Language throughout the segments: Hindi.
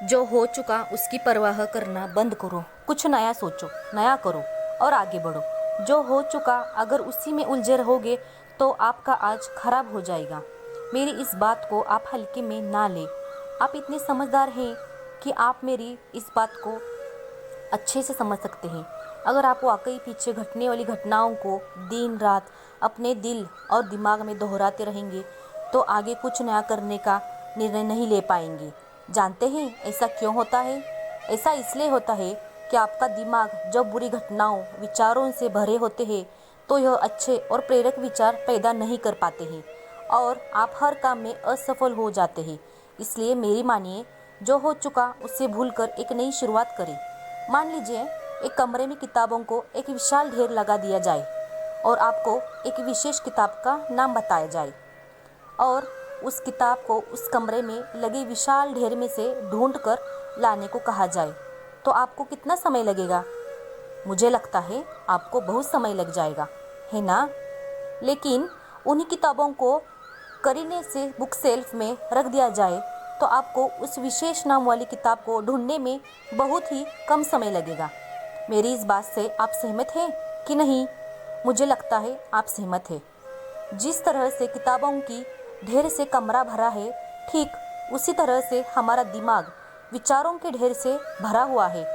जो हो चुका उसकी परवाह करना बंद करो, कुछ नया सोचो, नया करो और आगे बढ़ो। जो हो चुका अगर उसी में उलझे रहोगे तो आपका आज खराब हो जाएगा। मेरी इस बात को आप हल्के में ना लें। आप इतने समझदार हैं कि आप मेरी इस बात को अच्छे से समझ सकते हैं। अगर आप वाकई पीछे घटने वाली घटनाओं को दिन रात अपने दिल और दिमाग में दोहराते रहेंगे तो आगे कुछ नया करने का निर्णय नहीं ले पाएंगे। जानते हैं ऐसा क्यों होता है? ऐसा इसलिए होता है कि आपका दिमाग जब बुरी घटनाओं विचारों से भरे होते हैं तो यह अच्छे और प्रेरक विचार पैदा नहीं कर पाते हैं और आप हर काम में असफल हो जाते हैं। इसलिए मेरी मानिए, जो हो चुका उससे भूलकर एक नई शुरुआत करें। मान लीजिए एक कमरे में किताबों को एक विशाल ढेर लगा दिया जाए और आपको एक विशेष किताब का नाम बताया जाए और उस किताब को उस कमरे में लगे विशाल ढेर में से ढूंढकर लाने को कहा जाए, तो आपको कितना समय लगेगा? मुझे लगता है आपको बहुत समय लग जाएगा, है ना? लेकिन उन्हीं किताबों को करीने से बुक सेल्फ में रख दिया जाए तो आपको उस विशेष नाम वाली किताब को ढूंढने में बहुत ही कम समय लगेगा। मेरी इस बात से आप सहमत हैं कि नहीं? मुझे लगता है आप सहमत हैं। जिस तरह से किताबों की ढेर से कमरा भरा है, ठीक उसी तरह से हमारा दिमाग विचारों के ढेर से भरा हुआ है।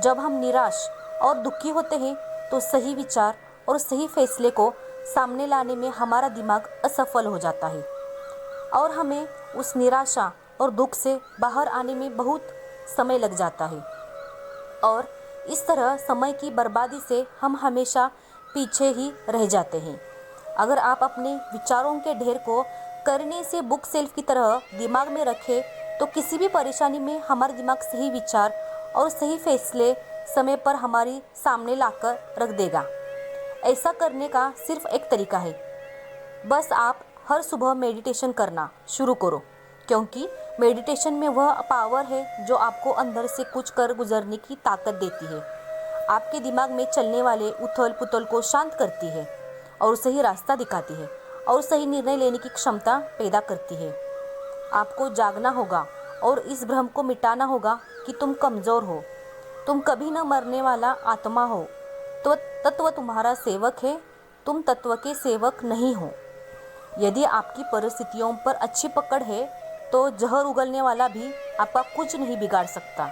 जब हम निराश और दुखी होते हैं तो सही विचार और सही फैसले को सामने लाने में हमारा दिमाग असफल हो जाता है और हमें उस निराशा और दुख से बाहर आने में बहुत समय लग जाता है और इस तरह समय की बर्बादी से हम हमेशा पीछे ही रह जाते हैं। अगर आप अपने विचारों के ढेर को करने से बुक सेल्फ की तरह दिमाग में रखें तो किसी भी परेशानी में हमारा दिमाग सही विचार और सही फैसले समय पर हमारे सामने लाकर रख देगा। ऐसा करने का सिर्फ एक तरीका है, बस आप हर सुबह मेडिटेशन करना शुरू करो, क्योंकि मेडिटेशन में वह पावर है जो आपको अंदर से कुछ कर गुजरने की ताकत देती है, आपके दिमाग में चलने वाले उथल पुथल को शांत करती है और सही रास्ता दिखाती है और सही निर्णय लेने की क्षमता पैदा करती है। आपको जागना होगा और इस भ्रम को मिटाना होगा कि तुम कमज़ोर हो, तुम कभी न मरने वाला आत्मा हो, तो तत्व तुम्हारा सेवक है, तुम तत्व के सेवक नहीं हो। यदि आपकी परिस्थितियों पर अच्छी पकड़ है तो जहर उगलने वाला भी आपका कुछ नहीं बिगाड़ सकता।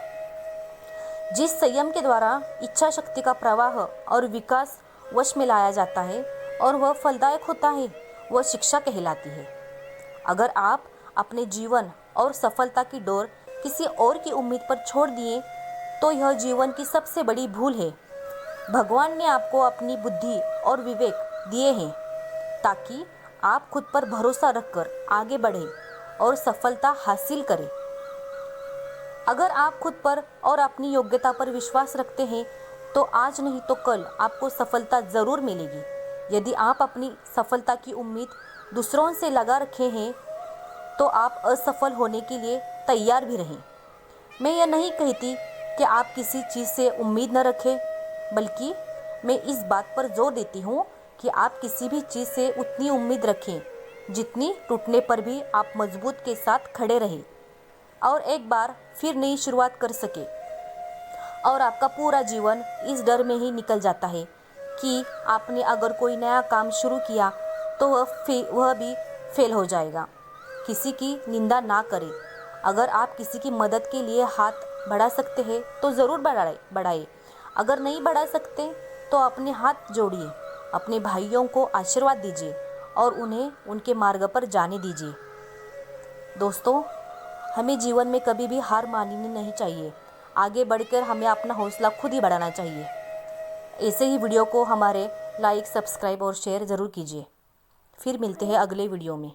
जिस संयम के द्वारा इच्छा शक्ति का प्रवाह और विकास वश में लाया जाता है और वह फलदायक होता है, वह शिक्षा कहलाती है। अगर आप अपने जीवन और सफलता की डोर किसी और की उम्मीद पर छोड़ दिए तो यह जीवन की सबसे बड़ी भूल है। भगवान ने आपको अपनी बुद्धि और विवेक दिए हैं ताकि आप खुद पर भरोसा रखकर आगे बढ़ें और सफलता हासिल करें। अगर आप खुद पर और अपनी योग्यता पर विश्वास रखते हैं तो आज नहीं तो कल आपको सफलता ज़रूर मिलेगी। यदि आप अपनी सफलता की उम्मीद दूसरों से लगा रखे हैं तो आप असफल होने के लिए तैयार भी रहें। मैं यह नहीं कहती कि आप किसी चीज़ से उम्मीद न रखें, बल्कि मैं इस बात पर जोर देती हूँ कि आप किसी भी चीज़ से उतनी उम्मीद रखें जितनी टूटने पर भी आप मजबूत के साथ खड़े रहें और एक बार फिर नई शुरुआत कर सके। और आपका पूरा जीवन इस डर में ही निकल जाता है कि आपने अगर कोई नया काम शुरू किया तो वह भी फेल हो जाएगा। किसी की निंदा ना करें। अगर आप किसी की मदद के लिए हाथ बढ़ा सकते हैं तो ज़रूर बढ़ाइए। अगर नहीं बढ़ा सकते तो अपने हाथ जोड़िए, अपने भाइयों को आशीर्वाद दीजिए और उन्हें उनके मार्ग पर जाने दीजिए। दोस्तों, हमें जीवन में कभी भी हार माननी नहीं चाहिए। आगे बढ़कर हमें अपना हौसला खुद ही बढ़ाना चाहिए। ऐसे ही वीडियो को हमारे लाइक, सब्सक्राइब और शेयर ज़रूर कीजिए। फिर मिलते हैं अगले वीडियो में।